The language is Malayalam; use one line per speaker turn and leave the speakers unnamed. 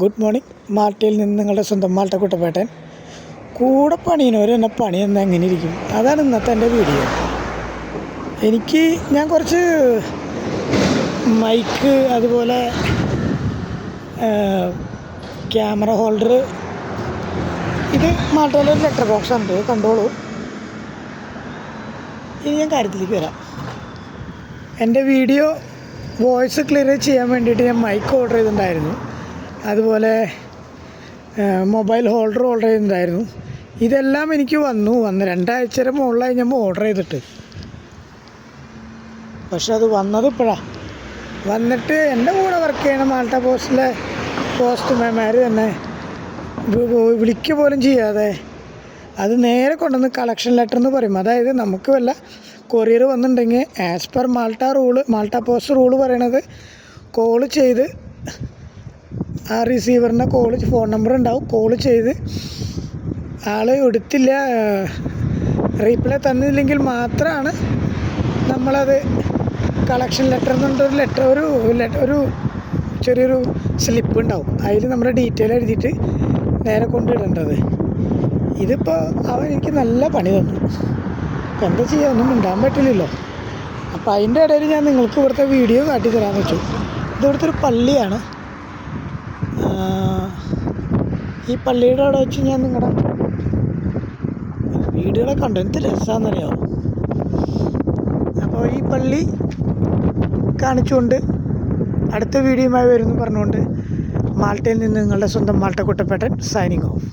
Good morning. മാൾട്ടയിൽ നിന്ന് നിങ്ങളുടെ സ്വന്തം മാൾട്ട കുട്ടപ്പേട്ടൻ. കൂടെ പണിയണവർ എന്നെ പണി എന്നാൽ എങ്ങനെ ഇരിക്കും, അതാണ് ഇന്നത്തെ എൻ്റെ വീഡിയോ. ഞാൻ കുറച്ച് മൈക്ക്, അതുപോലെ ക്യാമറ ഹോൾഡർ, ഇത് മാൾട്ടയിലൊരു ലെറ്റർ ബോക്സ് ഉണ്ട്, കണ്ടോളൂ. ഇനി ഞാൻ കാര്യത്തിലേക്ക് വരാം. എൻ്റെ വീഡിയോ വോയിസ് ക്ലിയർ ചെയ്യാൻ വേണ്ടിയിട്ട് ഞാൻ മൈക്ക് ഓർഡർ ചെയ്തിട്ടുണ്ടായിരുന്നു, അതുപോലെ മൊബൈൽ ഹോൾഡർ ഓർഡർ ചെയ്തിട്ടുണ്ടായിരുന്നു. ഇതെല്ലാം എനിക്ക് വന്നു 2 ആഴ്ചയുടെ മുകളിലായി ഞാൻ ഓർഡർ ചെയ്തിട്ട്. പക്ഷെ അത് വന്നത് ഇപ്പോഴാണ്. വന്നിട്ട് എൻ്റെ കൂടെ വർക്ക് ചെയ്യണ മാൾട്ട പോസ്റ്റിലെ പോസ്റ്റ്മാൻമാർ തന്നെ വിളിക്കുക പോലും ചെയ്യാതെ അത് നേരെ കൊണ്ടുവന്ന് കളക്ഷൻ ലെറ്റർ എന്ന് പറയും. അതായത് നമുക്ക് വല്ല കൊറിയർ വന്നിട്ടുണ്ടെങ്കിൽ as per Malta post rule പറയണത്, കോൾ ചെയ്ത് ആ റിസീവറിൻ്റെ ഫോൺ നമ്പർ ഉണ്ടാവും, കോൾ ചെയ്ത് ആൾ എടുത്തില്ല, റീപ്ലൈ തന്നില്ലെങ്കിൽ മാത്രമാണ് നമ്മളത് കളക്ഷൻ ലെറ്റർ എന്നുള്ളൊരു ഒരു ചെറിയൊരു സ്ലിപ്പ് ഉണ്ടാവും, അതിൽ നമ്മുടെ ഡീറ്റെയിൽ എഴുതിയിട്ട് നേരെ കൊണ്ടിടേണ്ടത്. ഇതിപ്പോൾ അവൻ എനിക്ക് നല്ല പണി തന്നു. ഇപ്പം എന്താ ചെയ്യുക, ഒന്നും മിണ്ടാൻ പറ്റില്ലല്ലോ. അപ്പോൾ അതിൻ്റെ ഇടയിൽ ഞാൻ നിങ്ങൾക്ക് ഇവിടുത്തെ വീഡിയോ കാട്ടിത്തരാമെന്ന് വെച്ചു. ഇതിവിടുത്തെ ഒരു പള്ളിയാണ്. ഈ പള്ളിയുടെ അവിടെ വെച്ച് ഞാൻ നിങ്ങളുടെ വീഡിയോകളെ കണ്ടു, എന്ത് രസമാണെന്നറിയാമോ. അപ്പോൾ ഈ പള്ളി കാണിച്ചുകൊണ്ട് അടുത്ത വീഡിയോയുമായി വരുമെന്ന് പറഞ്ഞുകൊണ്ട് മാൾട്ടയിൽ നിന്ന് നിങ്ങളുടെ സ്വന്തം മാൾട്ട കുട്ടപ്പേട്ടൻ സൈനിങ് ഓഫ്.